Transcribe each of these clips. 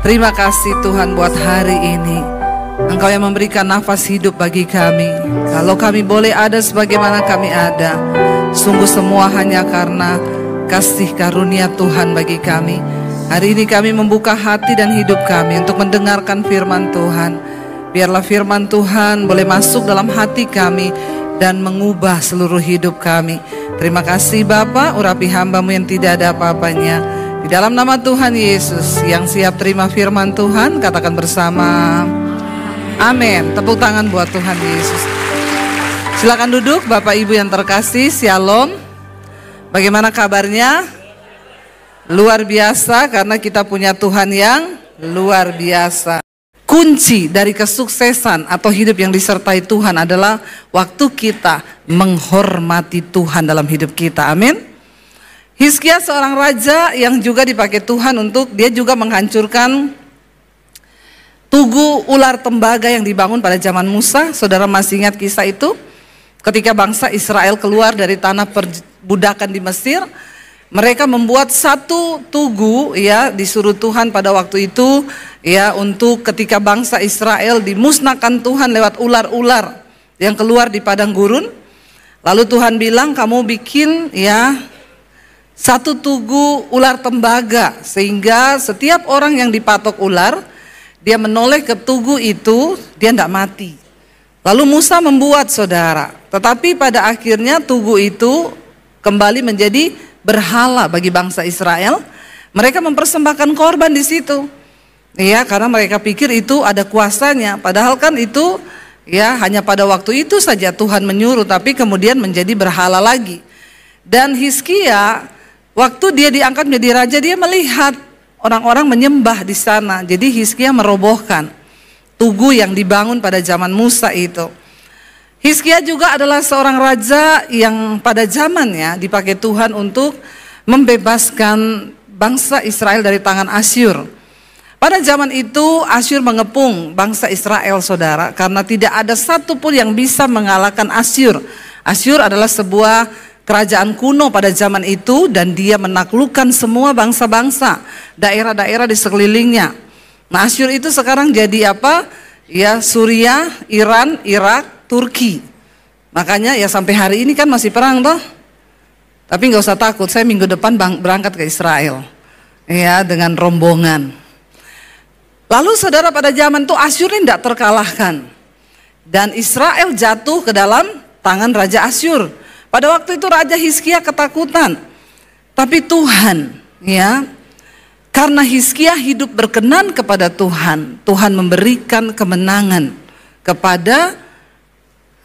Terima kasih Tuhan buat hari ini. Engkau yang memberikan nafas hidup bagi kami. Kalau kami boleh ada sebagaimana kami ada, sungguh semua hanya karena kasih karunia Tuhan bagi kami. Hari ini kami membuka hati dan hidup kami untuk mendengarkan firman Tuhan. Biarlah firman Tuhan boleh masuk dalam hati kami dan mengubah seluruh hidup kami. Terima kasih Bapa, urapi hamba-Mu yang tidak ada apa-apanya. Di dalam nama Tuhan Yesus, yang siap terima firman Tuhan, katakan bersama, amin. Tepuk tangan buat Tuhan Yesus. Silakan duduk Bapak Ibu yang terkasih, Shalom. Bagaimana kabarnya? Luar biasa, karena kita punya Tuhan yang luar biasa. Kunci dari kesuksesan atau hidup yang disertai Tuhan adalah waktu kita menghormati Tuhan dalam hidup kita, amin. Hizkia seorang raja yang juga dipakai Tuhan untuk dia juga menghancurkan tugu ular tembaga yang dibangun pada zaman Musa. Saudara masih ingat kisah itu? Ketika bangsa Israel keluar dari tanah perbudakan di Mesir, mereka membuat satu tugu, ya, disuruh Tuhan pada waktu itu, ya, untuk ketika bangsa Israel dimusnahkan Tuhan lewat ular-ular yang keluar di padang gurun. Lalu Tuhan bilang, kamu bikin, ya, satu tugu ular tembaga, sehingga setiap orang yang dipatok ular, dia menoleh ke tugu itu, dia tidak mati. Lalu Musa membuat, saudara, tetapi pada akhirnya tugu itu kembali menjadi berhala bagi bangsa Israel. Mereka mempersembahkan korban di situ, ya, karena mereka pikir itu ada kuasanya. Padahal kan itu, ya, hanya pada waktu itu saja Tuhan menyuruh, tapi kemudian menjadi berhala lagi. Dan Hizkia, waktu dia diangkat menjadi raja, dia melihat orang-orang menyembah di sana. Jadi Hizkia merobohkan tugu yang dibangun pada zaman Musa itu. Hizkia juga adalah seorang raja yang pada zamannya dipakai Tuhan untuk membebaskan bangsa Israel dari tangan Asyur. Pada zaman itu Asyur mengepung bangsa Israel, saudara, karena tidak ada satupun yang bisa mengalahkan Asyur. Asyur adalah sebuah kerajaan kuno pada zaman itu, dan dia menaklukkan semua bangsa-bangsa, daerah-daerah di sekelilingnya. Nah, Asyur itu sekarang jadi apa? Ya, Suriah, Iran, Irak, Turki. Makanya ya sampai hari ini kan masih perang toh. Tapi nggak usah takut, saya minggu depan berangkat ke Israel, ya, dengan rombongan. Lalu saudara, pada zaman itu Asyur ini tidak terkalahkan, dan Israel jatuh ke dalam tangan Raja Asyur. Pada waktu itu Raja Hizkia ketakutan. Tapi Tuhan, ya, karena Hizkia hidup berkenan kepada Tuhan, Tuhan memberikan kemenangan kepada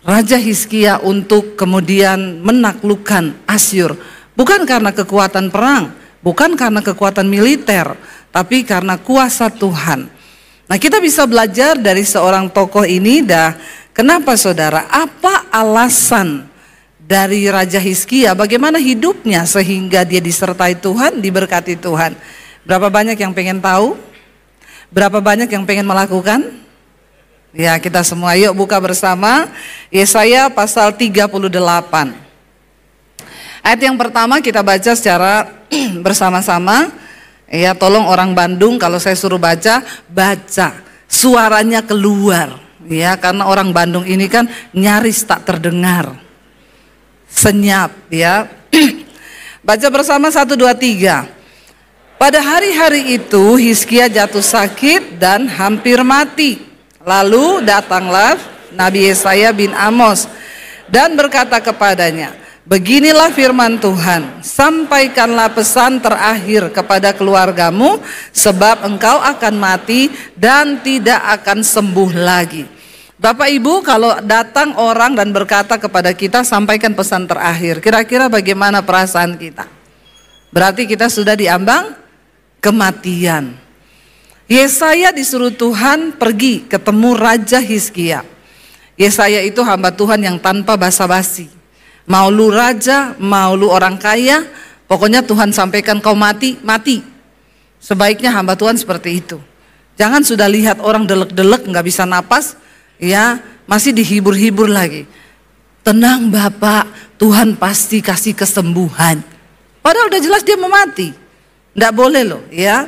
Raja Hizkia untuk kemudian menaklukkan Asyur. Bukan karena kekuatan perang, bukan karena kekuatan militer, tapi karena kuasa Tuhan. Nah, kita bisa belajar dari seorang tokoh ini. Kenapa saudara? Apa alasan dari Raja Hizkia, bagaimana hidupnya sehingga dia disertai Tuhan, diberkati Tuhan? Berapa banyak yang pengen tahu? Berapa banyak yang pengen melakukan? Ya, kita semua yuk buka bersama Yesaya pasal 38. Ayat yang pertama kita baca secara bersama-sama. Ya, tolong orang Bandung kalau saya suruh baca, suaranya keluar. Ya, karena orang Bandung ini kan nyaris tak terdengar. Senyap, ya. Baca bersama 1, 2, 3. Pada hari-hari itu Hizkia jatuh sakit dan hampir mati. Lalu datanglah Nabi Yesaya bin Amos dan berkata kepadanya, beginilah firman Tuhan, sampaikanlah pesan terakhir kepada keluargamu, sebab engkau akan mati dan tidak akan sembuh lagi. Bapak Ibu, kalau datang orang dan berkata kepada kita, sampaikan pesan terakhir, kira-kira bagaimana perasaan kita? Berarti kita sudah diambang kematian. Yesaya disuruh Tuhan pergi ketemu Raja Hizkia. Yesaya itu hamba Tuhan yang tanpa basa-basi. Mau lu raja, mau lu orang kaya, pokoknya Tuhan sampaikan kau mati, mati. Sebaiknya hamba Tuhan seperti itu. Jangan sudah lihat orang delek-delek nggak bisa napas, ya, masih dihibur-hibur lagi. Tenang Bapak, Tuhan pasti kasih kesembuhan. Padahal udah jelas dia mau mati. Nggak boleh loh, ya.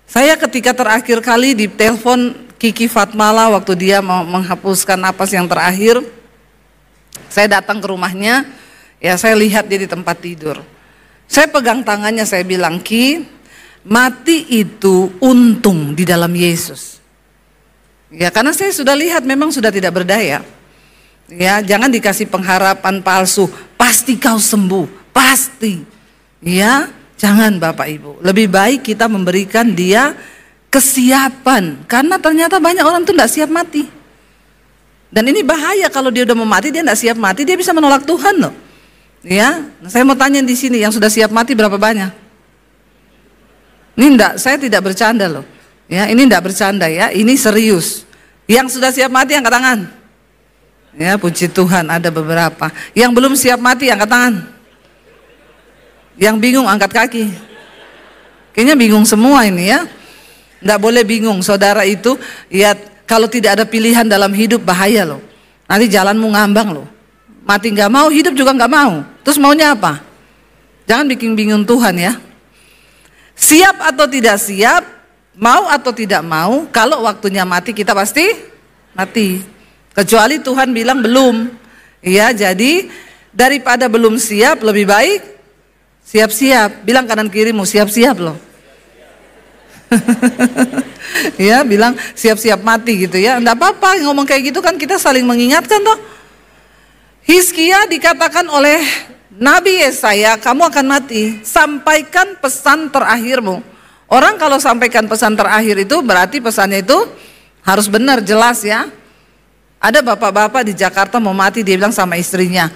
Saya ketika terakhir kali ditelepon Kiki Fatmala waktu dia mau menghapuskan napas yang terakhir, saya datang ke rumahnya, ya saya lihat dia di tempat tidur. Saya pegang tangannya, saya bilang, Ki, mati itu untung di dalam Yesus. Ya karena saya sudah lihat memang sudah tidak berdaya. Ya jangan dikasih pengharapan palsu, pasti kau sembuh, pasti. Ya jangan Bapak Ibu, lebih baik kita memberikan dia kesiapan. Karena ternyata banyak orang tuh tidak siap mati. Dan ini bahaya kalau dia udah mau mati, dia tidak siap mati, dia bisa menolak Tuhan loh. Ya, saya mau tanya di sini yang sudah siap mati berapa banyak? Ini enggak, saya tidak bercanda loh. Ya, ini enggak bercanda ya, ini serius. Yang sudah siap mati angkat tangan. Ya, puji Tuhan ada beberapa. Yang belum siap mati angkat tangan. Yang bingung angkat kaki. Kayaknya bingung semua ini ya. Enggak boleh bingung, saudara itu ya kalau tidak ada pilihan dalam hidup bahaya loh. Nanti jalanmu ngambang loh. Mati nggak mau, hidup juga nggak mau. Terus maunya apa? Jangan bikin bingung Tuhan ya. Siap atau tidak siap, mau atau tidak mau, kalau waktunya mati kita pasti mati. Kecuali Tuhan bilang belum. Ya, jadi daripada belum siap lebih baik siap-siap. Bilang kanan kirimu siap-siap loh. Ya, bilang siap-siap mati gitu ya. Enggak apa-apa ngomong kayak gitu kan, kita saling mengingatkan toh. Hizkia dikatakan oleh Nabi Yesaya, kamu akan mati, sampaikan pesan terakhirmu. Orang kalau sampaikan pesan terakhir itu berarti pesannya itu harus benar, jelas ya. Ada bapak-bapak di Jakarta mau mati, dia bilang sama istrinya,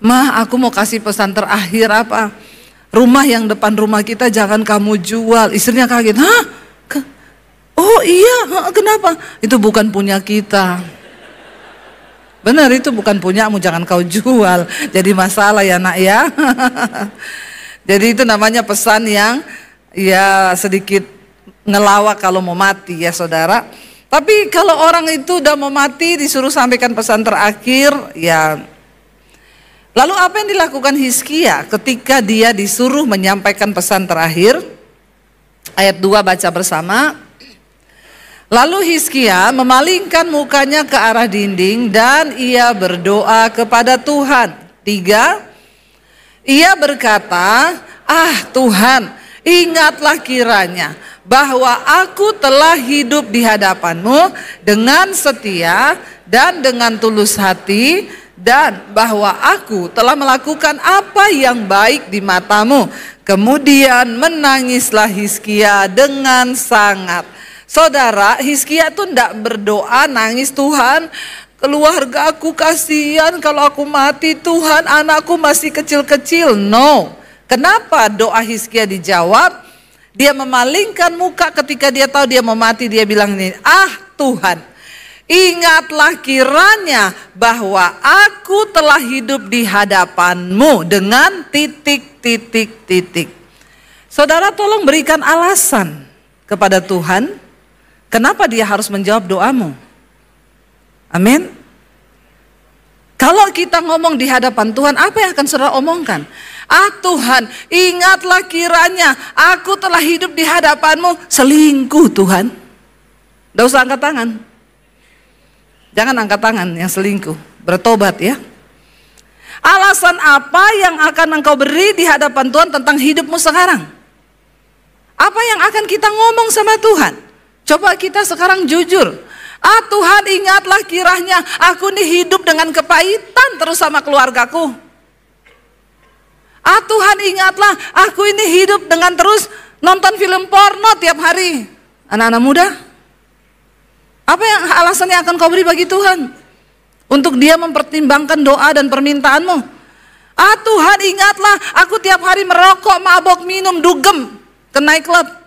"Mah, aku mau kasih pesan terakhir apa? Rumah yang depan rumah kita jangan kamu jual." Istrinya kaget, "Hah? Oh iya, kenapa?" "Itu bukan punya kita." Benar, itu bukan punyamu, jangan kau jual. Jadi masalah ya nak ya. Jadi itu namanya pesan yang ya sedikit ngelawak kalau mau mati ya saudara. Tapi kalau orang itu udah mau mati disuruh sampaikan pesan terakhir ya. Lalu apa yang dilakukan Hizkia ketika dia disuruh menyampaikan pesan terakhir? Ayat 2 baca bersama. Lalu Hizkia memalingkan mukanya ke arah dinding dan ia berdoa kepada Tuhan. 3, ia berkata, "Ah Tuhan, ingatlah kiranya bahwa aku telah hidup di hadapan-Mu dengan setia dan dengan tulus hati, dan bahwa aku telah melakukan apa yang baik di mata-Mu." Kemudian menangislah Hizkia dengan sangat. Saudara, Hizkia tuh tidak berdoa nangis, "Tuhan, keluarga aku kasihan kalau aku mati, Tuhan anakku masih kecil-kecil." No. Kenapa doa Hizkia dijawab? Dia memalingkan muka ketika dia tahu dia mau mati, dia bilang ini, "Ah Tuhan, ingatlah kiranya bahwa aku telah hidup di hadapan-Mu dengan titik. Saudara tolong berikan alasan kepada Tuhan. Kenapa dia harus menjawab doamu? Amin. Kalau kita ngomong di hadapan Tuhan, apa yang akan saudara omongkan? "Ah Tuhan, ingatlah kiranya aku telah hidup di hadapan-Mu." Selingkuh Tuhan. Tidak usah angkat tangan. Jangan angkat tangan yang selingkuh. Bertobat ya. Alasan apa yang akan engkau beri di hadapan Tuhan tentang hidupmu sekarang? Apa yang akan kita ngomong sama Tuhan? Coba kita sekarang jujur. "Ah Tuhan, ingatlah kiranya aku ini hidup dengan kepahitan terus sama keluargaku. Ah Tuhan, ingatlah aku ini hidup dengan terus nonton film porno tiap hari." Anak-anak muda, apa yang alasan yang akan kau beri bagi Tuhan untuk dia mempertimbangkan doa dan permintaanmu? "Ah Tuhan, ingatlah aku tiap hari merokok, mabok, minum, dugem ke nightclub."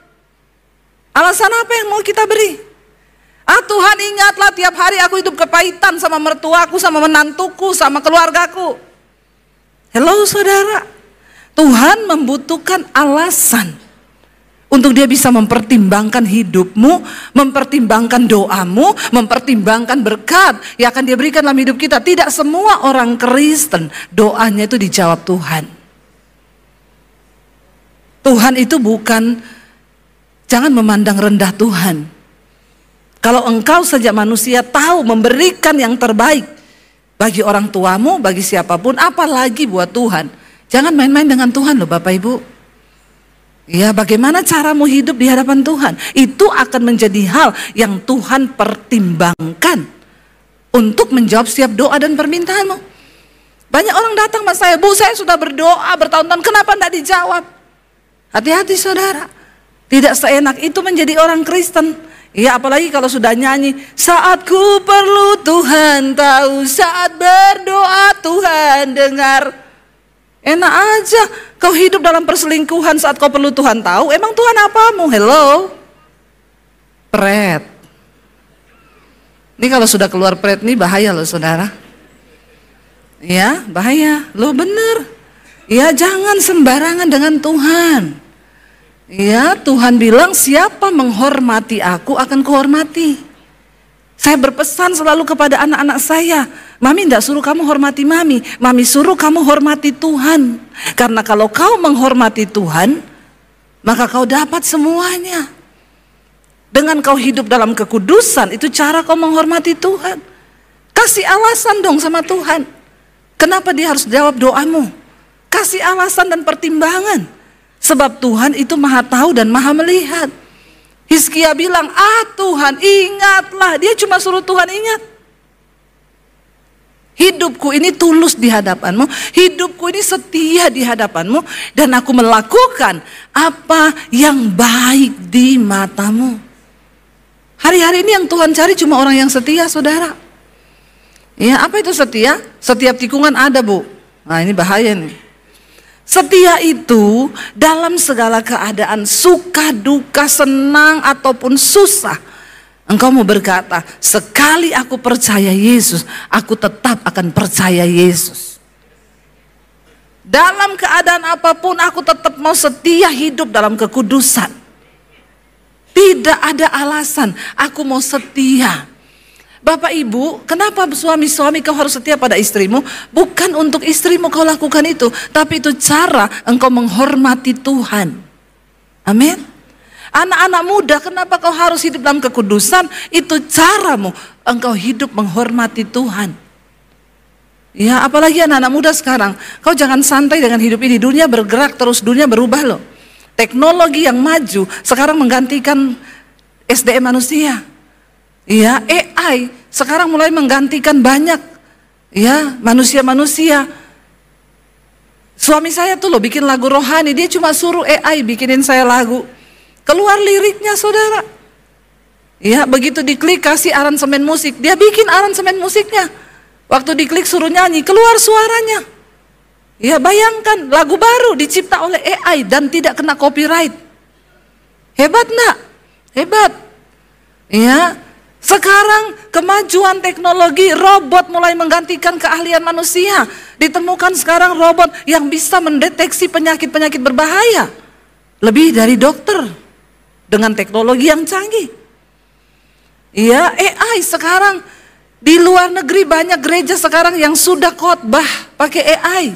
Alasan apa yang mau kita beri? "Ah Tuhan, ingatlah tiap hari aku hidup kepahitan sama mertuaku, sama menantuku, sama keluargaku." Hello saudara, Tuhan membutuhkan alasan untuk dia bisa mempertimbangkan hidupmu, mempertimbangkan doamu, mempertimbangkan berkat yang akan dia berikan dalam hidup kita. Tidak semua orang Kristen doanya itu dijawab Tuhan. Tuhan itu bukan Jangan memandang rendah Tuhan. Kalau engkau sejak manusia tahu memberikan yang terbaik bagi orang tuamu, bagi siapapun, apalagi buat Tuhan. Jangan main-main dengan Tuhan loh Bapak Ibu. Ya, bagaimana caramu hidup di hadapan Tuhan, itu akan menjadi hal yang Tuhan pertimbangkan untuk menjawab setiap doa dan permintaanmu. Banyak orang datang sama saya, Bu, saya sudah berdoa bertahun-tahun, kenapa tidak dijawab? Hati-hati saudara, tidak seenak itu menjadi orang Kristen. Ya, apalagi kalau sudah nyanyi, saat ku perlu Tuhan tahu, saat berdoa Tuhan dengar. Enak aja kau hidup dalam perselingkuhan saat kau perlu Tuhan tahu. Emang Tuhan apamu? Hello, pret. Ini kalau sudah keluar pret nih bahaya loh saudara. Ya, bahaya. Loh bener. Ya, jangan sembarangan dengan Tuhan. Ya, Tuhan bilang siapa menghormati aku akan kuhormati. Saya berpesan selalu kepada anak-anak saya, Mami tidak suruh kamu hormati Mami, Mami suruh kamu hormati Tuhan. Karena kalau kau menghormati Tuhan, maka kau dapat semuanya. Dengan kau hidup dalam kekudusan, itu cara kau menghormati Tuhan. Kasih alasan dong sama Tuhan. Kenapa dia harus jawab doamu? Kasih alasan dan pertimbangan. Sebab Tuhan itu maha tahu dan maha melihat. Hizkia bilang, Tuhan ingatlah. Dia cuma suruh Tuhan ingat. Hidupku ini tulus di hadapanmu. Hidupku ini setia di hadapanmu. Dan aku melakukan apa yang baik di matamu. Hari-hari ini yang Tuhan cari cuma orang yang setia saudara. Ya, apa itu setia? Setiap tikungan ada Bu. Nah ini bahaya nih. Setia itu dalam segala keadaan, suka, duka, senang ataupun susah. Engkau mau berkata, sekali aku percaya Yesus, aku tetap akan percaya Yesus. Dalam keadaan apapun aku tetap mau setia hidup dalam kekudusan. Tidak ada alasan, aku mau setia. Bapak Ibu, kenapa suami-suami kau harus setia pada istrimu? Bukan untuk istrimu kau lakukan itu, tapi itu cara engkau menghormati Tuhan. Amin. Anak-anak muda, kenapa kau harus hidup dalam kekudusan? Itu caramu engkau hidup menghormati Tuhan. Ya, apalagi anak-anak muda sekarang, kau jangan santai dengan hidup ini. Dunia bergerak terus, dunia berubah loh. Teknologi yang maju sekarang menggantikan SDM manusia. Ya, AI sekarang mulai menggantikan banyak ya manusia-manusia. Suami saya tuh loh bikin lagu rohani, dia cuma suruh AI bikinin saya lagu. Keluar liriknya saudara. Ya, begitu diklik kasih aransemen musik, dia bikin aransemen musiknya. Waktu diklik suruh nyanyi, keluar suaranya. Ya, bayangkan lagu baru dicipta oleh AI dan tidak kena copyright. Hebat enggak? Hebat. Ya. Sekarang kemajuan teknologi, robot mulai menggantikan keahlian manusia. Ditemukan sekarang robot yang bisa mendeteksi penyakit-penyakit berbahaya. Lebih dari dokter. Dengan teknologi yang canggih. Ya, AI sekarang di luar negeri banyak gereja sekarang yang sudah khotbah pakai AI.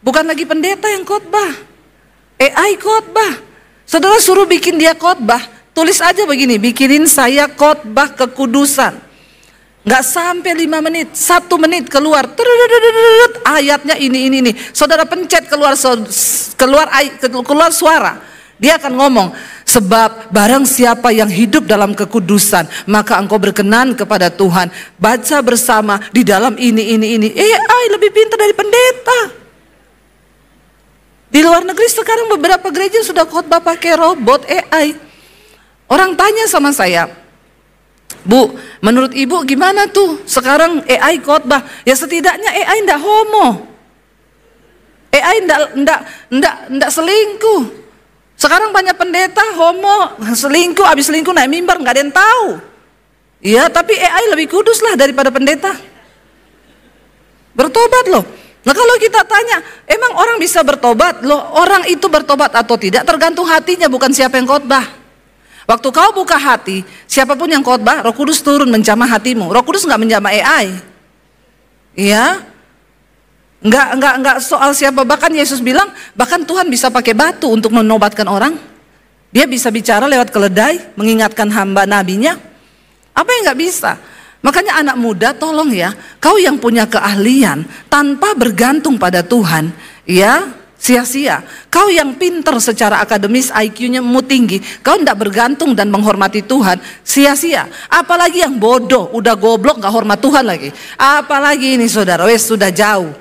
Bukan lagi pendeta yang khotbah. AI khotbah. Saudara suruh bikin dia khotbah. Tulis aja begini, bikinin saya khotbah kekudusan. Nggak sampai 5 menit, 1 menit keluar. Ayatnya ini. Saudara pencet keluar suara. Dia akan ngomong, sebab barang siapa yang hidup dalam kekudusan, maka engkau berkenan kepada Tuhan. Baca bersama di dalam ini. AI lebih pintar dari pendeta. Di luar negeri sekarang beberapa gereja sudah khotbah pakai robot AI. Orang tanya sama saya, Bu, menurut ibu gimana tuh sekarang AI khotbah? Ya setidaknya AI ndak homo, AI ndak selingkuh. Sekarang banyak pendeta homo, selingkuh, habis selingkuh naik mimbar nggak ada yang tahu. Iya, tapi AI lebih kudus lah daripada pendeta. Bertobat loh. Nah kalau kita tanya, emang orang bisa bertobat? Loh, orang itu bertobat atau tidak tergantung hatinya, bukan siapa yang khotbah. Waktu kau buka hati, siapapun yang khotbah, Roh Kudus turun menjamah hatimu. Roh Kudus nggak menjamah AI. Iya, nggak soal siapa. Bahkan Yesus bilang, bahkan Tuhan bisa pakai batu untuk menobatkan orang. Dia bisa bicara lewat keledai, mengingatkan hamba nabinya. Apa yang nggak bisa? Makanya anak muda tolong ya, kau yang punya keahlian tanpa bergantung pada Tuhan, ya sia-sia. Kau yang pinter secara akademis, IQ-nya mu tinggi, kau tidak bergantung dan menghormati Tuhan, sia-sia. Apalagi yang bodoh, udah goblok gak hormat Tuhan lagi. Apalagi ini saudara, sudah jauh.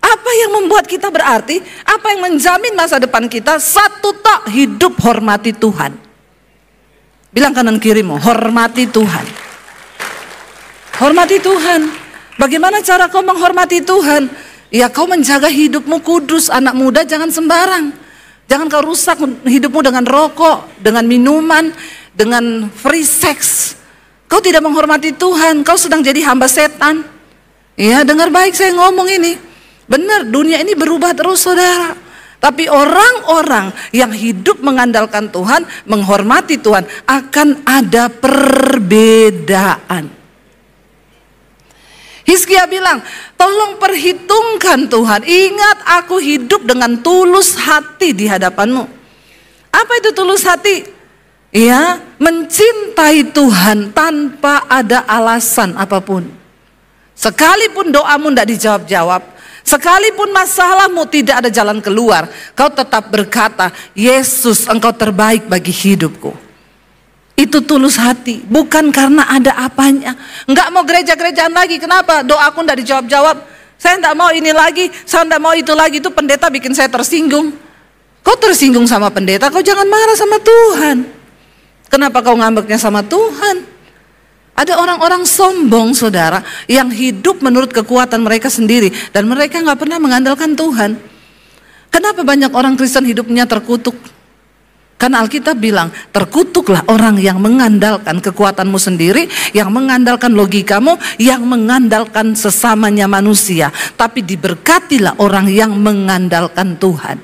Apa yang membuat kita berarti? Apa yang menjamin masa depan kita? Satu tok, hidup hormati Tuhan. Bilang kanan kirimu, hormati Tuhan. Hormati Tuhan. Bagaimana cara kau menghormati Tuhan? Ya kau menjaga hidupmu kudus. Anak muda jangan sembarang. Jangan kau rusak hidupmu dengan rokok, dengan minuman, dengan free sex. Kau tidak menghormati Tuhan, kau sedang jadi hamba setan. Ya dengar baik saya ngomong ini. Benar, dunia ini berubah terus saudara. Tapi orang-orang yang hidup mengandalkan Tuhan, menghormati Tuhan, akan ada perbedaan. Hizkia bilang, tolong perhitungkan Tuhan. Ingat aku hidup dengan tulus hati di hadapanmu. Apa itu tulus hati? Ya, mencintai Tuhan tanpa ada alasan apapun. Sekalipun doamu tidak dijawab-jawab, sekalipun masalahmu tidak ada jalan keluar, kau tetap berkata, Yesus engkau terbaik bagi hidupku. Itu tulus hati, bukan karena ada apanya. Enggak mau gereja-gerejaan lagi, kenapa? Doaku tidak dijawab-jawab, saya tidak mau ini lagi, saya tidak mau itu lagi. Itu pendeta bikin saya tersinggung. Kau tersinggung sama pendeta, kau jangan marah sama Tuhan. Kenapa kau ngambeknya sama Tuhan? Ada orang-orang sombong saudara, yang hidup menurut kekuatan mereka sendiri, dan mereka nggak pernah mengandalkan Tuhan. Kenapa banyak orang Kristen hidupnya terkutuk? Karena Alkitab bilang, terkutuklah orang yang mengandalkan kekuatanmu sendiri, yang mengandalkan logikamu, yang mengandalkan sesamanya manusia. Tapi diberkatilah orang yang mengandalkan Tuhan.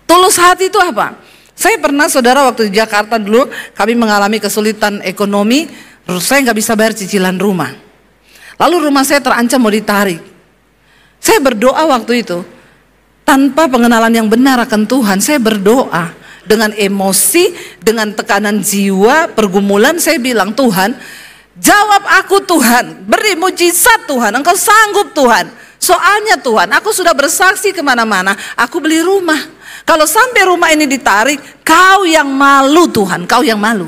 Tulus hati itu apa? Saya pernah saudara waktu di Jakarta dulu, kami mengalami kesulitan ekonomi, terus saya nggak bisa bayar cicilan rumah. Lalu rumah saya terancam mau ditarik. Saya berdoa waktu itu, tanpa pengenalan yang benar akan Tuhan, saya berdoa dengan emosi, dengan tekanan jiwa, pergumulan. Saya bilang, Tuhan, jawab aku Tuhan, beri mujizat Tuhan, engkau sanggup Tuhan. Soalnya Tuhan, aku sudah bersaksi kemana-mana, aku beli rumah. Kalau sampai rumah ini ditarik, kau yang malu Tuhan, kau yang malu.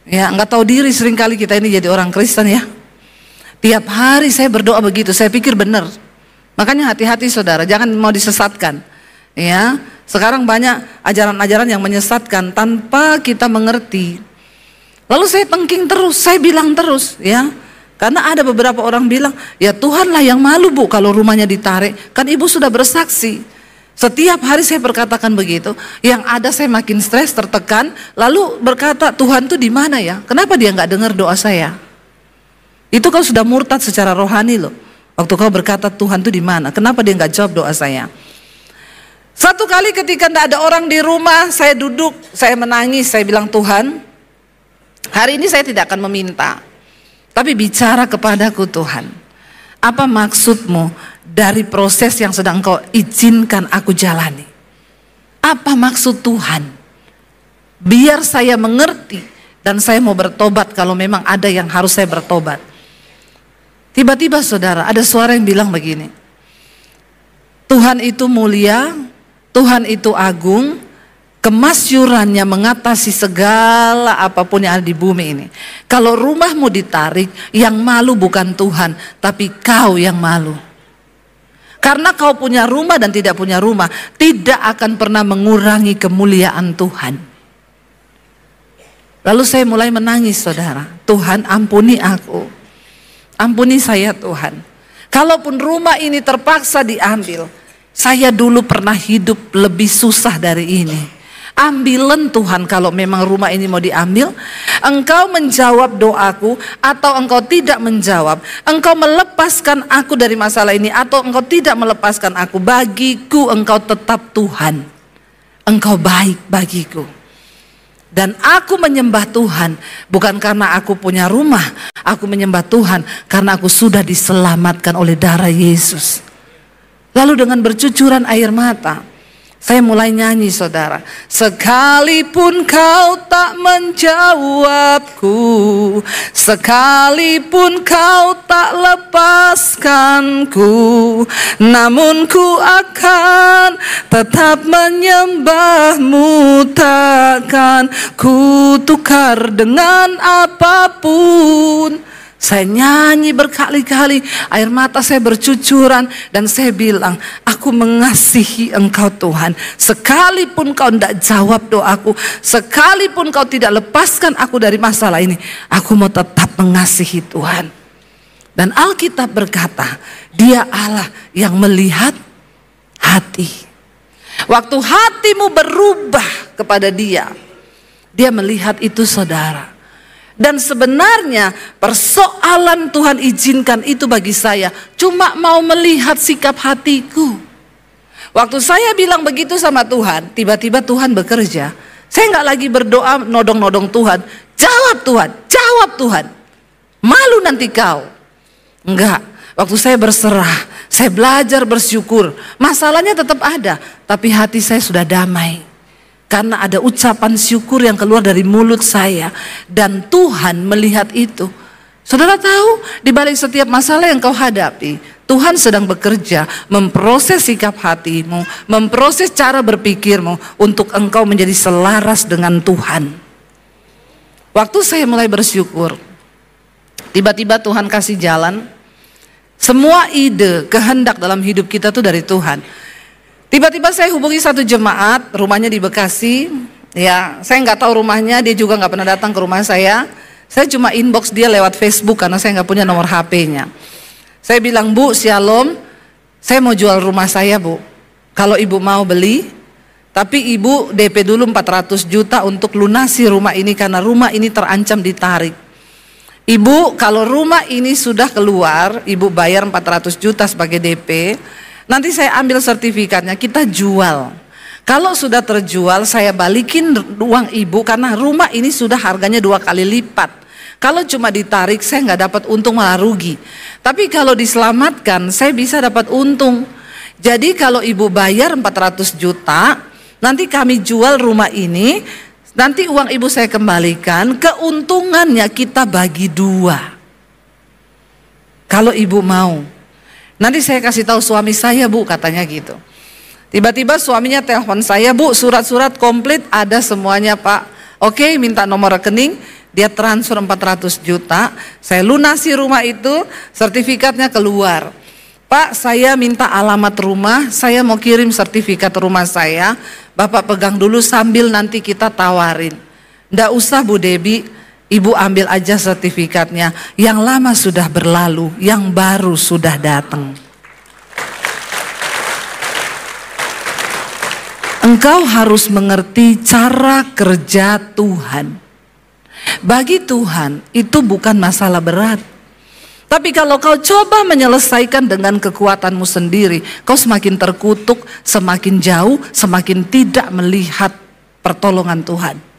Ya, nggak tahu diri seringkali kita ini jadi orang Kristen ya. Tiap hari saya berdoa begitu, saya pikir benar. Makanya hati-hati saudara, jangan mau disesatkan. Ya, sekarang banyak ajaran-ajaran yang menyesatkan tanpa kita mengerti. Lalu saya tengking terus, saya bilang terus, ya. Karena ada beberapa orang bilang, ya Tuhanlah yang malu bu kalau rumahnya ditarik. Kan ibu sudah bersaksi. Setiap hari saya berkatakan begitu, yang ada saya makin stres, tertekan, lalu berkata, Tuhan tuh di mana ya? Kenapa dia nggak dengar doa saya? Itu kau sudah murtad secara rohani loh. Waktu kau berkata Tuhan tuh di mana? Kenapa dia nggak jawab doa saya? Satu kali ketika tidak ada orang di rumah, saya duduk, saya menangis, saya bilang Tuhan, hari ini saya tidak akan meminta, tapi bicara kepadaku Tuhan, apa maksudmu dari proses yang sedang Engkau izinkan aku jalani? Apa maksud Tuhan? Biar saya mengerti dan saya mau bertobat kalau memang ada yang harus saya bertobat. Tiba-tiba saudara, ada suara yang bilang begini, Tuhan itu mulia, Tuhan itu agung, kemasyurannya mengatasi segala apapun yang ada di bumi ini. Kalau rumahmu ditarik, yang malu bukan Tuhan, tapi kau yang malu. Karena kau punya rumah dan tidak punya rumah, tidak akan pernah mengurangi kemuliaan Tuhan. Lalu saya mulai menangis saudara, Tuhan ampuni aku, ampuni saya Tuhan. Kalaupun rumah ini terpaksa diambil, saya dulu pernah hidup lebih susah dari ini. Ambilan Tuhan kalau memang rumah ini mau diambil. Engkau menjawab doaku atau engkau tidak menjawab. Engkau melepaskan aku dari masalah ini atau engkau tidak melepaskan aku. Bagiku engkau tetap Tuhan. Engkau baik bagiku. Dan aku menyembah Tuhan bukan karena aku punya rumah. Aku menyembah Tuhan karena aku sudah diselamatkan oleh darah Yesus. Lalu dengan bercucuran air mata, Saya mulai nyanyi saudara. Sekalipun kau tak menjawabku, sekalipun kau tak lepaskanku, namun ku akan tetap menyembahmu, takkan ku tukar dengan apapun. Saya nyanyi berkali-kali, air mata saya bercucuran, dan saya bilang, aku mengasihi Engkau Tuhan. Sekalipun kau tidak jawab doaku, sekalipun kau tidak lepaskan aku dari masalah ini, aku mau tetap mengasihi Tuhan. Dan Alkitab berkata, Dia Allah yang melihat hati. Waktu hatimu berubah kepada Dia, Dia melihat itu saudara. Dan sebenarnya persoalan Tuhan izinkan itu bagi saya cuma mau melihat sikap hatiku. Waktu saya bilang begitu sama Tuhan, tiba-tiba Tuhan bekerja. Saya nggak lagi berdoa nodong-nodong Tuhan. Jawab Tuhan, jawab Tuhan. Malu nanti kau. Enggak, waktu saya berserah, saya belajar bersyukur. Masalahnya tetap ada, tapi hati saya sudah damai. Karena ada ucapan syukur yang keluar dari mulut saya. Dan Tuhan melihat itu. Saudara tahu, di balik setiap masalah yang kau hadapi, Tuhan sedang bekerja memproses sikap hatimu, memproses cara berpikirmu untuk engkau menjadi selaras dengan Tuhan. Waktu saya mulai bersyukur, tiba-tiba Tuhan kasih jalan. Semua ide, kehendak dalam hidup kita tuh dari Tuhan. Tiba-tiba saya hubungi satu jemaat, rumahnya di Bekasi. Ya, saya nggak tahu rumahnya, dia juga nggak pernah datang ke rumah saya. Saya cuma inbox dia lewat Facebook karena saya nggak punya nomor HP-nya. Saya bilang, Bu, shalom, saya mau jual rumah saya, Bu. Kalau ibu mau beli, tapi ibu DP dulu 400 juta untuk lunasi rumah ini karena rumah ini terancam ditarik. Ibu, kalau rumah ini sudah keluar, ibu bayar 400 juta sebagai DP. Nanti saya ambil sertifikatnya, kita jual. Kalau sudah terjual, saya balikin uang ibu karena rumah ini sudah harganya 2 kali lipat. Kalau cuma ditarik, saya nggak dapat untung, malah rugi. Tapi kalau diselamatkan, saya bisa dapat untung. Jadi kalau ibu bayar 400 juta, nanti kami jual rumah ini, nanti uang ibu saya kembalikan, keuntungannya kita bagi 2. Kalau ibu mau. Nanti saya kasih tahu suami saya, Bu, katanya gitu. Tiba-tiba suaminya telepon saya, Bu, surat-surat komplit ada semuanya, Pak. Oke, minta nomor rekening, dia transfer 400 juta, saya lunasi rumah itu, sertifikatnya keluar. Pak, saya minta alamat rumah, saya mau kirim sertifikat rumah saya, Bapak pegang dulu sambil nanti kita tawarin. Nggak usah Bu Debbie, Ibu ambil aja sertifikatnya, yang lama sudah berlalu, yang baru sudah datang. Engkau harus mengerti cara kerja Tuhan. Bagi Tuhan itu bukan masalah berat. Tapi kalau kau coba menyelesaikan dengan kekuatanmu sendiri, kau semakin terkutuk, semakin jauh, semakin tidak melihat pertolongan Tuhan.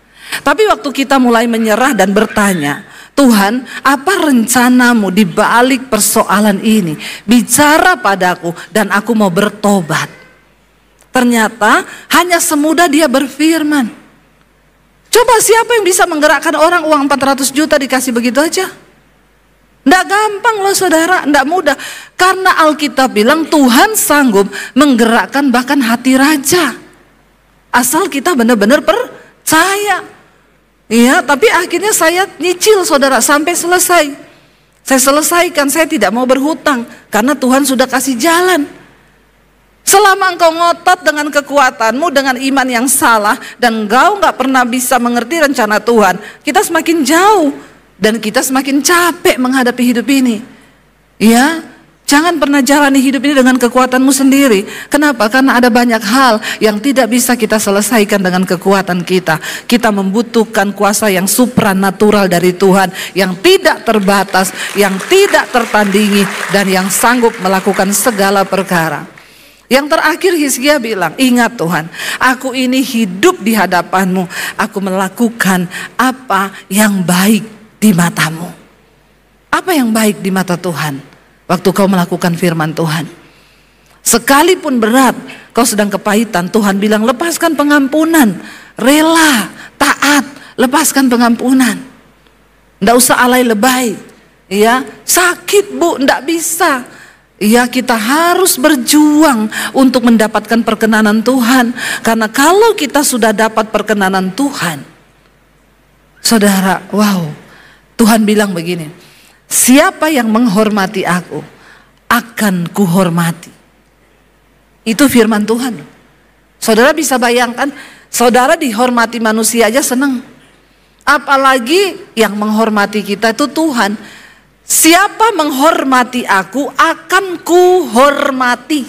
Tapi waktu kita mulai menyerah dan bertanya, Tuhan, apa rencanamu di balik persoalan ini? Bicara padaku dan aku mau bertobat. Ternyata hanya semudah dia berfirman. Coba siapa yang bisa menggerakkan orang uang 400 juta dikasih begitu aja? Nggak gampang loh saudara, nggak mudah. Karena Alkitab bilang Tuhan sanggup menggerakkan bahkan hati raja. Asal kita benar-benar percaya. Iya, tapi akhirnya saya nyicil saudara sampai selesai. Saya selesaikan, saya tidak mau berhutang karena Tuhan sudah kasih jalan. Selama engkau ngotot dengan kekuatanmu, dengan iman yang salah, dan engkau nggak pernah bisa mengerti rencana Tuhan, kita semakin jauh dan kita semakin capek menghadapi hidup ini. Iya. Jangan pernah jalani hidup ini dengan kekuatanmu sendiri. Kenapa? Karena ada banyak hal yang tidak bisa kita selesaikan dengan kekuatan kita. Kita membutuhkan kuasa yang supranatural dari Tuhan, yang tidak terbatas, yang tidak tertandingi, dan yang sanggup melakukan segala perkara. Yang terakhir Hizkia bilang, ingat Tuhan, aku ini hidup di hadapanmu, aku melakukan apa yang baik di matamu. Apa yang baik di mata Tuhan? Waktu kau melakukan firman Tuhan, Sekalipun berat, kau sedang kepahitan, Tuhan bilang lepaskan pengampunan. Rela, taat, lepaskan pengampunan. Nggak usah alay lebay. Ya, sakit bu, nggak bisa. Ya, kita harus berjuang untuk mendapatkan perkenanan Tuhan. Karena kalau kita sudah dapat perkenanan Tuhan, saudara, wow, Tuhan bilang begini, siapa yang menghormati aku, akan kuhormati. Itu firman Tuhan. Saudara bisa bayangkan, saudara dihormati manusia aja senang. Apalagi yang menghormati kita itu Tuhan. Siapa menghormati aku, akan kuhormati.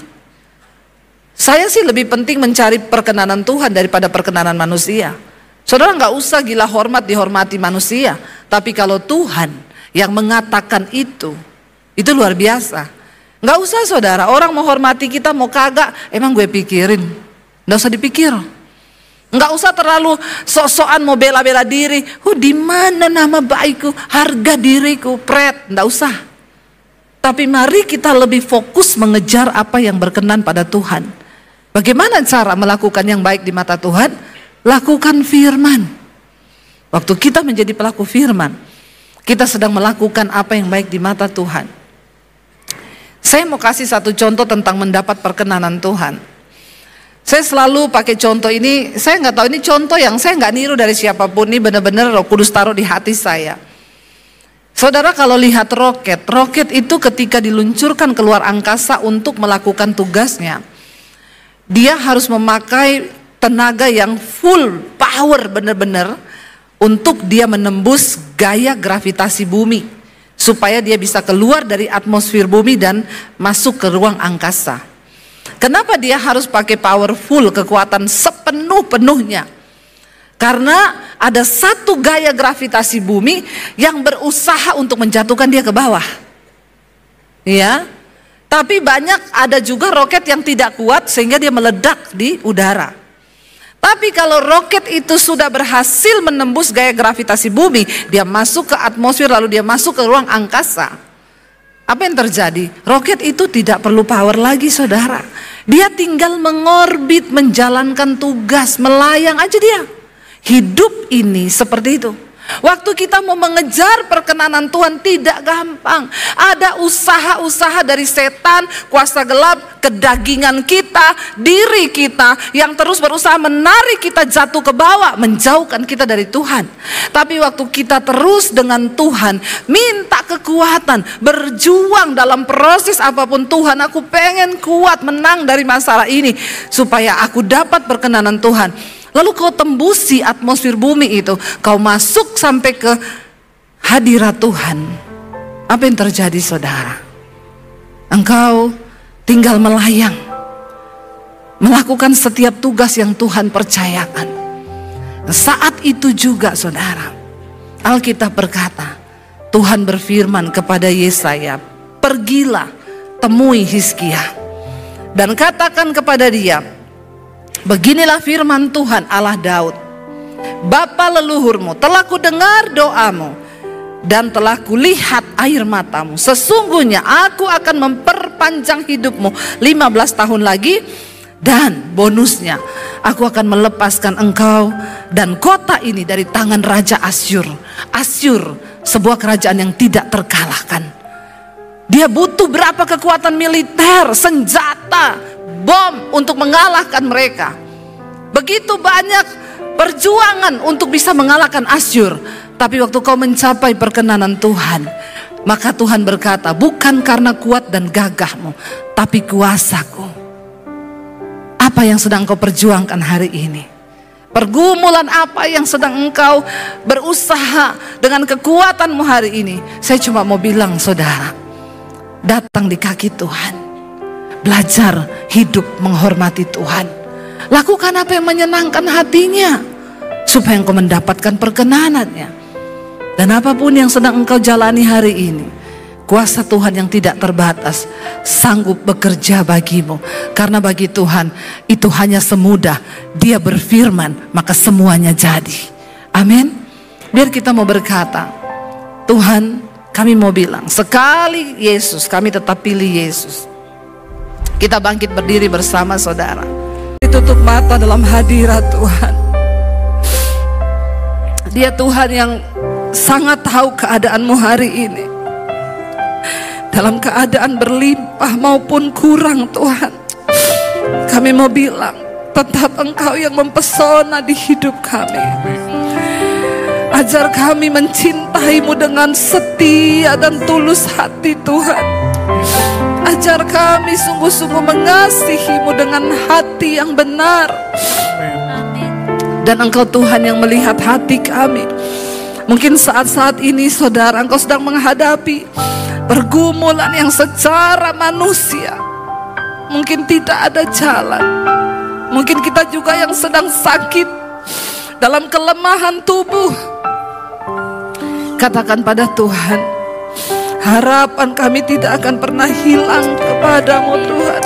Saya sih lebih penting mencari perkenanan Tuhan daripada perkenanan manusia. Saudara nggak usah gila hormat dihormati manusia. Tapi kalau Tuhan yang mengatakan itu luar biasa. Nggak usah saudara, orang mau hormati kita mau kagak, emang gue pikirin. Nggak usah dipikir. Nggak usah terlalu sok-sokan mau bela-bela diri. Di mana nama baikku, harga diriku, pret. Nggak usah. Tapi mari kita lebih fokus mengejar apa yang berkenan pada Tuhan. Bagaimana cara melakukan yang baik di mata Tuhan? Lakukan firman. Waktu kita menjadi pelaku firman, kita sedang melakukan apa yang baik di mata Tuhan. Saya mau kasih satu contoh tentang mendapat perkenanan Tuhan. Saya selalu pakai contoh ini, saya nggak tahu ini contoh yang saya nggak niru dari siapapun, ini benar-benar Roh Kudus taruh di hati saya. Saudara kalau lihat roket itu ketika diluncurkan keluar angkasa untuk melakukan tugasnya, dia harus memakai tenaga yang full power benar-benar untuk dia menembus gaya gravitasi bumi. Supaya dia bisa keluar dari atmosfer bumi dan masuk ke ruang angkasa. Kenapa dia harus pakai powerful, kekuatan sepenuh-penuhnya? Karena ada satu gaya gravitasi bumi yang berusaha untuk menjatuhkan dia ke bawah. Ya, tapi ada juga roket yang tidak kuat sehingga dia meledak di udara. Tapi kalau roket itu sudah berhasil menembus gaya gravitasi bumi, dia masuk ke atmosfer lalu dia masuk ke ruang angkasa. Apa yang terjadi? Roket itu tidak perlu power lagi saudara. Dia tinggal mengorbit, menjalankan tugas, melayang aja dia. Hidup ini seperti itu. Waktu kita mau mengejar perkenanan Tuhan tidak gampang. Ada usaha-usaha dari setan, kuasa gelap, kedagingan kita, diri kita yang terus berusaha menarik kita jatuh ke bawah, menjauhkan kita dari Tuhan. Tapi waktu kita terus dengan Tuhan, minta kekuatan, berjuang dalam proses apapun, Tuhan aku pengen kuat menang dari masalah ini supaya aku dapat perkenanan Tuhan. Lalu kau tembusi atmosfer bumi itu, kau masuk sampai ke hadirat Tuhan. Apa yang terjadi saudara? Engkau tinggal melayang, melakukan setiap tugas yang Tuhan percayakan. Saat itu juga saudara, Alkitab berkata, Tuhan berfirman kepada Yesaya, pergilah temui Hizkia dan katakan kepada dia, beginilah firman Tuhan Allah Daud, Bapa leluhurmu telah kudengar doamu dan telah kulihat air matamu. Sesungguhnya aku akan memperpanjang hidupmu 15 tahun lagi, dan bonusnya aku akan melepaskan engkau dan kota ini dari tangan Raja Asyur. Asyur sebuah kerajaan yang tidak terkalahkan. Dia butuh berapa kekuatan militer, senjata, bom untuk mengalahkan mereka. Begitu banyak perjuangan untuk bisa mengalahkan Asyur. Tapi waktu kau mencapai perkenanan Tuhan, maka Tuhan berkata, bukan karena kuat dan gagahmu, tapi kuasaku. Apa yang sedang kau perjuangkan hari ini? Pergumulan apa yang sedang engkau berusaha dengan kekuatanmu hari ini? Saya cuma mau bilang saudara, datang di kaki Tuhan, belajar hidup menghormati Tuhan, lakukan apa yang menyenangkan hatinya supaya engkau mendapatkan perkenanannya. Dan apapun yang sedang engkau jalani hari ini, kuasa Tuhan yang tidak terbatas sanggup bekerja bagimu. Karena bagi Tuhan itu hanya semudah Dia berfirman maka semuanya jadi. Amin. Biar kita mau berkata, Tuhan, kami mau bilang, sekali Yesus, kami tetap pilih Yesus. Kita bangkit berdiri bersama saudara. Ditutup mata dalam hadirat Tuhan. Dia Tuhan yang sangat tahu keadaanmu hari ini. Dalam keadaan berlimpah maupun kurang Tuhan, kami mau bilang, tetap Engkau yang mempesona di hidup kami. Ajar kami mencintai-Mu dengan setia dan tulus hati Tuhan. Ajar kami sungguh-sungguh mengasihi-Mu dengan hati yang benar. Dan Engkau Tuhan yang melihat hati kami. Mungkin saat-saat ini saudara, engkau sedang menghadapi pergumulan yang secara manusia mungkin tidak ada jalan. Mungkin kita juga yang sedang sakit dalam kelemahan tubuh. Katakan pada Tuhan, harapan kami tidak akan pernah hilang kepadamu Tuhan.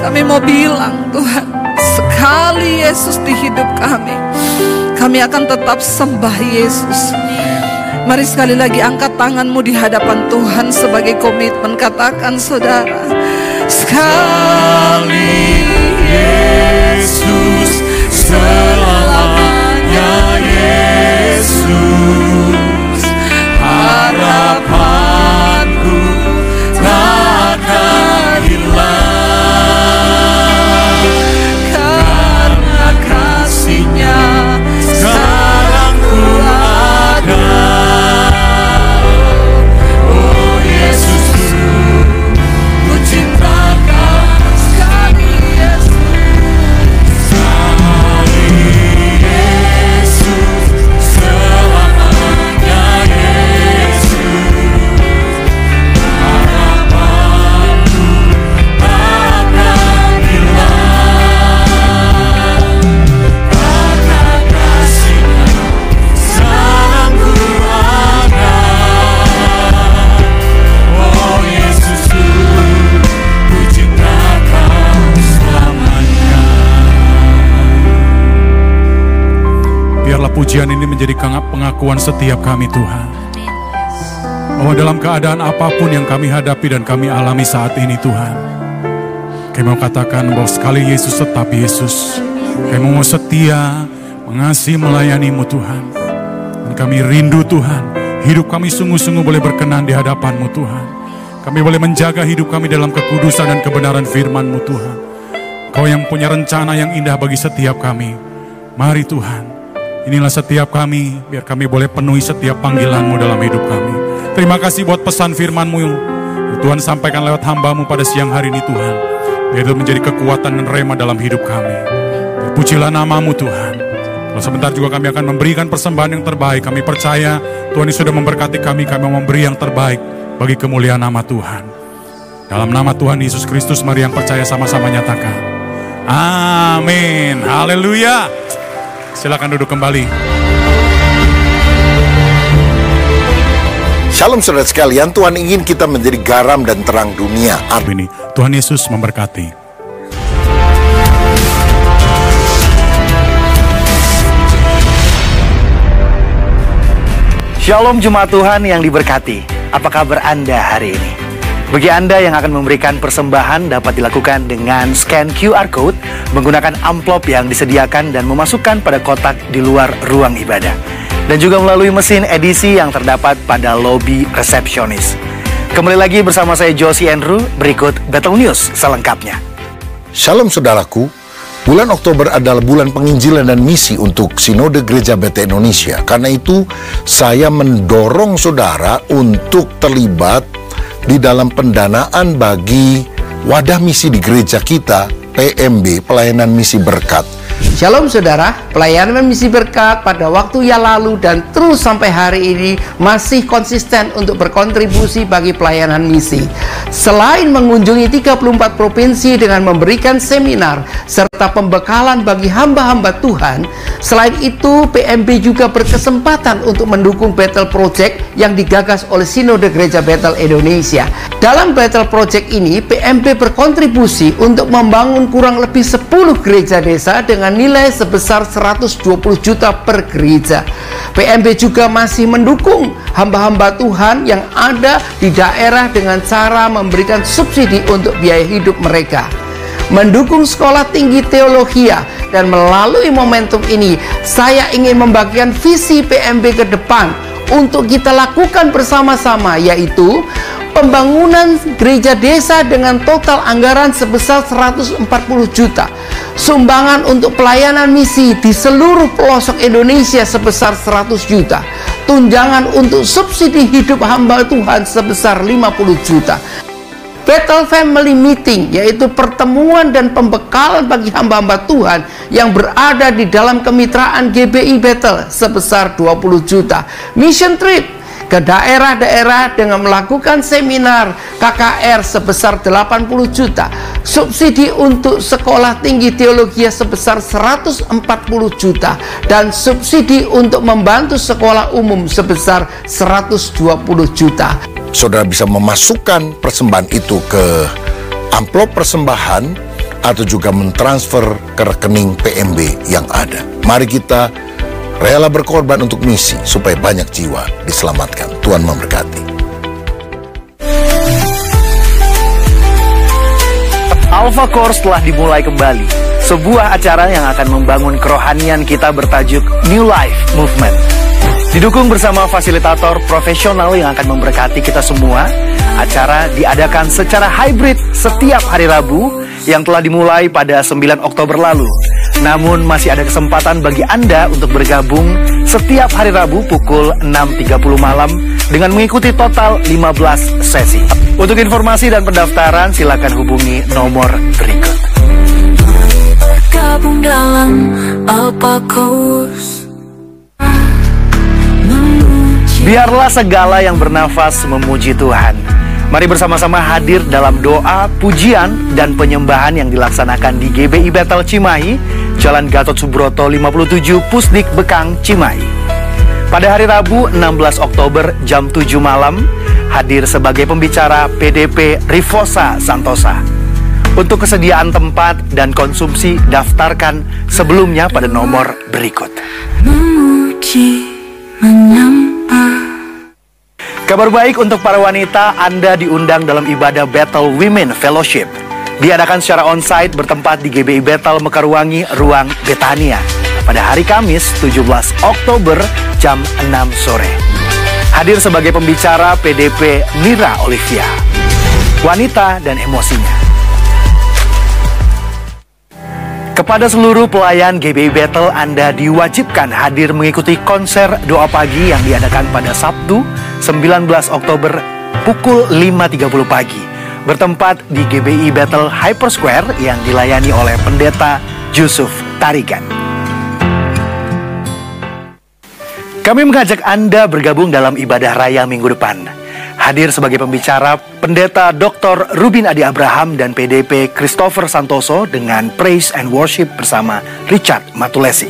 Kami mau bilang Tuhan, sekali Yesus di hidup kami, kami akan tetap sembah Yesus. Mari sekali lagi angkat tanganmu di hadapan Tuhan sebagai komitmen. Katakan saudara, sekali Yesus, selamanya Yesus, harapanku takkan hilang, karena kasih-Nya sekarang ku ada. Oh Yesus, ku cinta Kau sekali Yesus, sekali Yesus, selamanya Yesus, harapanku takkan hilang, karena kasih-Nya sekarang ku ada. Oh Yesusku, ku cinta Kau selamanya. Biarlah pujian ini menjadi pengakuan setiap kami Tuhan, bahwa dalam keadaan apapun yang kami hadapi dan kami alami saat ini Tuhan, kami mau katakan bahwa sekali Yesus tetap Yesus. Kami mau setia, mengasihi, melayani-Mu Tuhan. Dan kami rindu Tuhan, hidup kami sungguh-sungguh boleh berkenan di hadapan-Mu Tuhan. Kami boleh menjaga hidup kami dalam kekudusan dan kebenaran firman-Mu Tuhan. Kau yang punya rencana yang indah bagi setiap kami. Mari Tuhan, inilah setiap kami, biar kami boleh penuhi setiap panggilan-Mu dalam hidup kami. Terima kasih buat pesan firman-Mu yang Tuhan sampaikan lewat hamba-Mu pada siang hari ini Tuhan. Biar itu menjadi kekuatan dan rema dalam hidup kami. Pujilah nama-Mu Tuhan. Kalau sebentar juga kami akan memberikan persembahan yang terbaik. Kami percaya Tuhan ini sudah memberkati kami. Kami mau memberi yang terbaik bagi kemuliaan nama Tuhan. Dalam nama Tuhan Yesus Kristus, mari yang percaya sama-sama nyatakan. Amin. Haleluya. Silakan duduk kembali. Shalom saudara sekalian, Tuhan ingin kita menjadi garam dan terang dunia. Ini Tuhan Yesus memberkati. Shalom Jemaat Tuhan yang diberkati. Apa kabar Anda hari ini? Bagi Anda yang akan memberikan persembahan dapat dilakukan dengan scan QR Code menggunakan amplop yang disediakan dan memasukkan pada kotak di luar ruang ibadah. Dan juga melalui mesin edisi yang terdapat pada lobi resepsionis. Kembali lagi bersama saya Josie Andrew, berikut Battle News selengkapnya. Shalom saudaraku, bulan Oktober adalah bulan penginjilan dan misi untuk Sinode Gereja BT Indonesia. Karena itu, saya mendorong saudara untuk terlibat di dalam pendanaan bagi wadah misi di gereja kita, PMB, Pelayanan Misi Berkat. Shalom saudara, pelayanan misi berkat pada waktu yang lalu dan terus sampai hari ini masih konsisten untuk berkontribusi bagi pelayanan misi. Selain mengunjungi 34 provinsi dengan memberikan seminar serta pembekalan bagi hamba-hamba Tuhan, selain itu PMB juga berkesempatan untuk mendukung Battle Project yang digagas oleh Sinode Gereja Battle Indonesia. Dalam Battle Project ini, PMB berkontribusi untuk membangun kurang lebih 10 gereja desa dengan nilai sebesar 120 juta per gereja. PMB juga masih mendukung hamba-hamba Tuhan yang ada di daerah dengan cara memberikan subsidi untuk biaya hidup mereka, mendukung sekolah tinggi teologi. Dan melalui momentum ini, saya ingin membagikan visi PMB ke depan untuk kita lakukan bersama-sama, yaitu pembangunan gereja desa dengan total anggaran sebesar 140 juta, sumbangan untuk pelayanan misi di seluruh pelosok Indonesia sebesar 100 juta, tunjangan untuk subsidi hidup hamba Tuhan sebesar 50 juta, Bethel Family Meeting, yaitu pertemuan dan pembekalan bagi hamba-hamba Tuhan yang berada di dalam kemitraan GBI Bethel sebesar 20 juta, mission trip ke daerah-daerah dengan melakukan seminar KKR sebesar 80 juta, subsidi untuk sekolah tinggi teologi sebesar 140 juta, dan subsidi untuk membantu sekolah umum sebesar 120 juta. Saudara bisa memasukkan persembahan itu ke amplop persembahan atau juga mentransfer ke rekening PMB yang ada. Mari kita rela berkorban untuk misi supaya banyak jiwa diselamatkan. Tuhan memberkati. Alpha Course telah dimulai kembali, sebuah acara yang akan membangun kerohanian kita bertajuk New Life Movement. Didukung bersama fasilitator profesional yang akan memberkati kita semua, acara diadakan secara hybrid setiap hari Rabu yang telah dimulai pada 9 Oktober lalu. Namun masih ada kesempatan bagi Anda untuk bergabung setiap hari Rabu pukul 6.30 malam dengan mengikuti total 15 sesi. Untuk informasi dan pendaftaran silakan hubungi nomor berikut. Bergabung dalam Alpha Course. Biarlah segala yang bernafas memuji Tuhan. Mari bersama-sama hadir dalam doa, pujian, dan penyembahan yang dilaksanakan di GBI Bethel Cimahi, Jalan Gatot Subroto 57, Pusdik, Bekang, Cimahi. Pada hari Rabu 16 Oktober jam 7 malam, hadir sebagai pembicara PDP Rifosa Santosa. Untuk kesediaan tempat dan konsumsi, daftarkan sebelumnya pada nomor berikut. Memuji, menyembah. Kabar baik untuk para wanita, Anda diundang dalam ibadah Bethel Women Fellowship. Diadakan secara onsite bertempat di GBI Bethel Mekarwangi, Ruang Betania, pada hari Kamis 17 Oktober jam 6 sore. Hadir sebagai pembicara PDP Mira Olivia, wanita dan emosinya. Kepada seluruh pelayan GBI Bethel, Anda diwajibkan hadir mengikuti konser doa pagi yang diadakan pada Sabtu 19 Oktober pukul 5.30 pagi. Bertempat di GBI Bethel Hyper Square yang dilayani oleh Pendeta Yusuf Tarigan. Kami mengajak Anda bergabung dalam ibadah raya minggu depan. Hadir sebagai pembicara Pendeta Dr. Rubin Adi Abraham dan PDP Christopher Santoso dengan Praise and Worship bersama Richard Matulesi.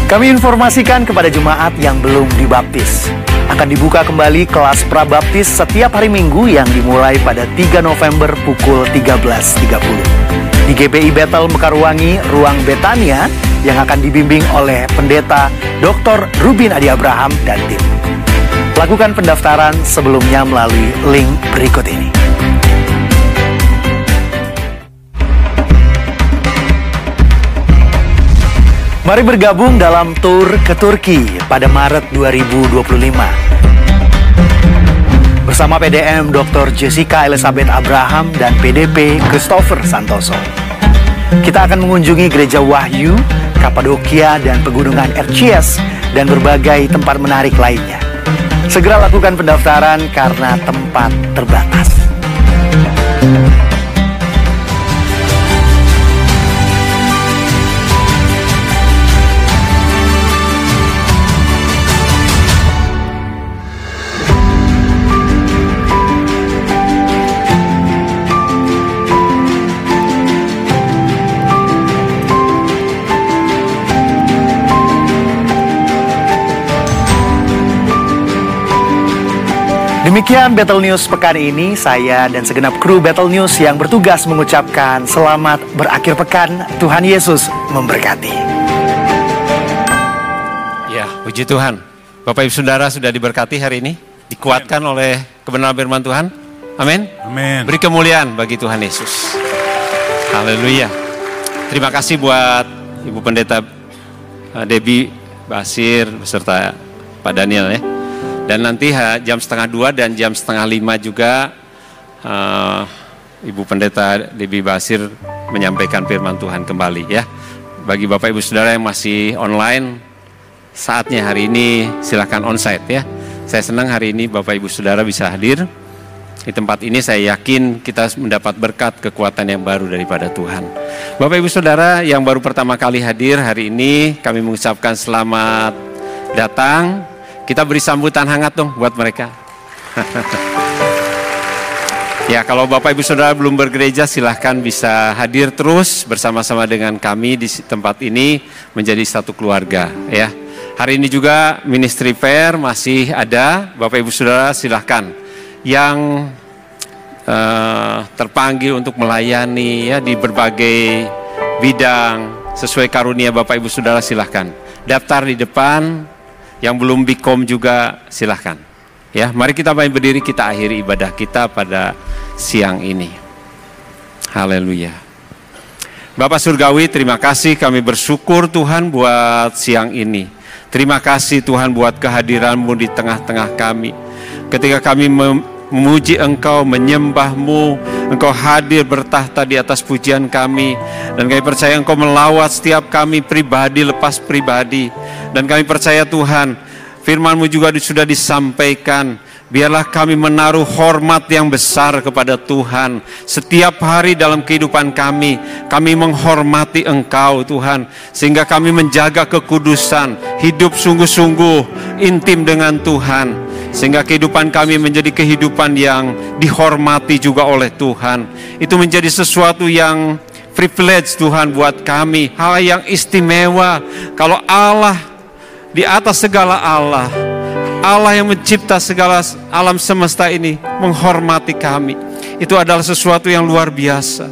Kami informasikan kepada jemaat yang belum dibaptis, akan dibuka kembali kelas prabaptis setiap hari Minggu yang dimulai pada 3 November pukul 13.30. Di GBI Bethel Mekarwangi, Ruang Betania, yang akan dibimbing oleh Pendeta Dr. Rubin Adi Abraham dan tim. Lakukan pendaftaran sebelumnya melalui link berikut ini. Mari bergabung dalam tur ke Turki pada Maret 2025. Bersama PDM Dr. Jessica Elizabeth Abraham dan PDP Christopher Santoso. Kita akan mengunjungi Gereja Wahyu, Kapadokia, dan Pegunungan Erciyes, dan berbagai tempat menarik lainnya. Segera lakukan pendaftaran karena tempat terbatas. Demikian Battle News pekan ini, saya dan segenap kru Battle News yang bertugas mengucapkan selamat berakhir pekan. Tuhan Yesus memberkati. Ya, puji Tuhan. Bapak Ibu Saudara sudah diberkati hari ini, dikuatkan oleh kebenaran firman Tuhan. Amin. Amin. Beri kemuliaan bagi Tuhan Yesus. Haleluya. Terima kasih buat Ibu Pendeta Debbie Basir beserta Pak Daniel ya. Dan nanti jam 1:30 dan jam 4:30 juga Ibu Pendeta Debbie Basir menyampaikan firman Tuhan kembali ya. Bagi Bapak Ibu Saudara yang masih online, saatnya hari ini silakan onsite ya. Saya senang hari ini Bapak Ibu Saudara bisa hadir. Di tempat ini saya yakin kita mendapat berkat kekuatan yang baru daripada Tuhan. Bapak Ibu Saudara yang baru pertama kali hadir hari ini, kami mengucapkan selamat datang. Kita beri sambutan hangat dong buat mereka. Ya, kalau Bapak Ibu Saudara belum bergereja, silahkan bisa hadir terus bersama-sama dengan kami di tempat ini menjadi satu keluarga ya. Hari ini juga ministry fair masih ada. Bapak Ibu Saudara silahkan yang terpanggil untuk melayani ya di berbagai bidang sesuai karunia Bapak Ibu Saudara, silahkan daftar di depan. Yang belum bikom juga silahkan ya. Mari kita berdiri, kita akhiri ibadah kita pada siang ini. Haleluya. Bapak Surgawi, terima kasih, kami bersyukur Tuhan buat siang ini. Terima kasih Tuhan buat kehadiran-Mu di tengah-tengah kami. Ketika kami memuji Engkau, menyembah-Mu, Engkau hadir bertahta di atas pujian kami. Dan kami percaya Engkau melawat setiap kami pribadi lepas pribadi. Dan kami percaya Tuhan, firman-Mu juga sudah disampaikan. Biarlah kami menaruh hormat yang besar kepada Tuhan. Setiap hari dalam kehidupan kami menghormati Engkau Tuhan. Sehingga kami menjaga kekudusan, hidup sungguh-sungguh intim dengan Tuhan. Sehingga kehidupan kami menjadi kehidupan yang dihormati juga oleh Tuhan. Itu menjadi sesuatu yang privilege Tuhan buat kami. Hal yang istimewa. Kalau Allah di atas segala Allah, Allah yang mencipta segala alam semesta ini menghormati kami. Itu adalah sesuatu yang luar biasa.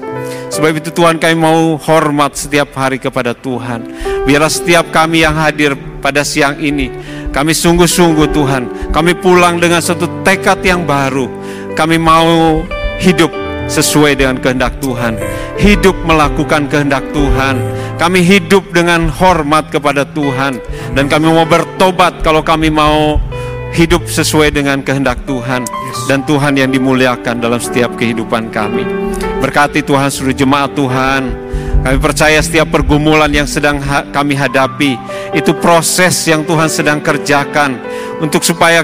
Sebab itu Tuhan, kami mau hormat setiap hari kepada Tuhan. Biarlah setiap kami yang hadir pada siang ini, kami sungguh-sungguh Tuhan, kami pulang dengan satu tekad yang baru. Kami mau hidup sesuai dengan kehendak Tuhan, hidup melakukan kehendak Tuhan. Kami hidup dengan hormat kepada Tuhan. Dan kami mau bertobat kalau kami mau hidup sesuai dengan kehendak Tuhan. Dan Tuhan yang dimuliakan dalam setiap kehidupan kami. Berkati Tuhan seluruh jemaat Tuhan. Kami percaya setiap pergumulan yang sedang kami hadapi, itu proses yang Tuhan sedang kerjakan untuk supaya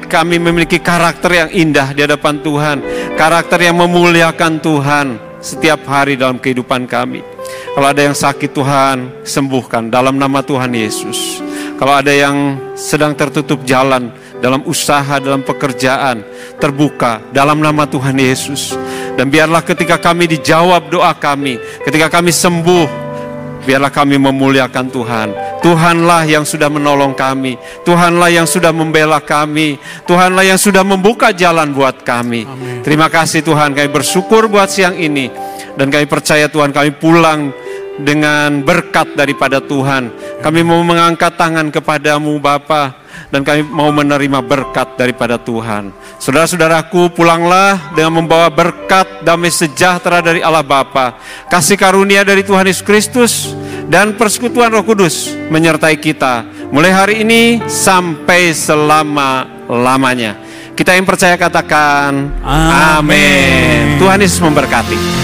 kami memiliki karakter yang indah di hadapan Tuhan, karakter yang memuliakan Tuhan setiap hari dalam kehidupan kami. Kalau ada yang sakit, Tuhan sembuhkan dalam nama Tuhan Yesus. Kalau ada yang sedang tertutup jalan dalam usaha, dalam pekerjaan, terbuka dalam nama Tuhan Yesus. Dan biarlah ketika kami dijawab doa kami, ketika kami sembuh, biarlah kami memuliakan Tuhan. Tuhanlah yang sudah menolong kami, Tuhanlah yang sudah membela kami, Tuhanlah yang sudah membuka jalan buat kami. Amin. Terima kasih Tuhan, kami bersyukur buat siang ini. Dan kami percaya Tuhan, kami pulang dengan berkat daripada Tuhan. Kami mau mengangkat tangan kepadamu Bapa, dan kami mau menerima berkat daripada Tuhan. Saudara-saudaraku, pulanglah dengan membawa berkat damai sejahtera dari Allah Bapa, kasih karunia dari Tuhan Yesus Kristus, dan persekutuan Roh Kudus menyertai kita mulai hari ini sampai selama-lamanya. Kita yang percaya katakan amin. Tuhan Yesus memberkati.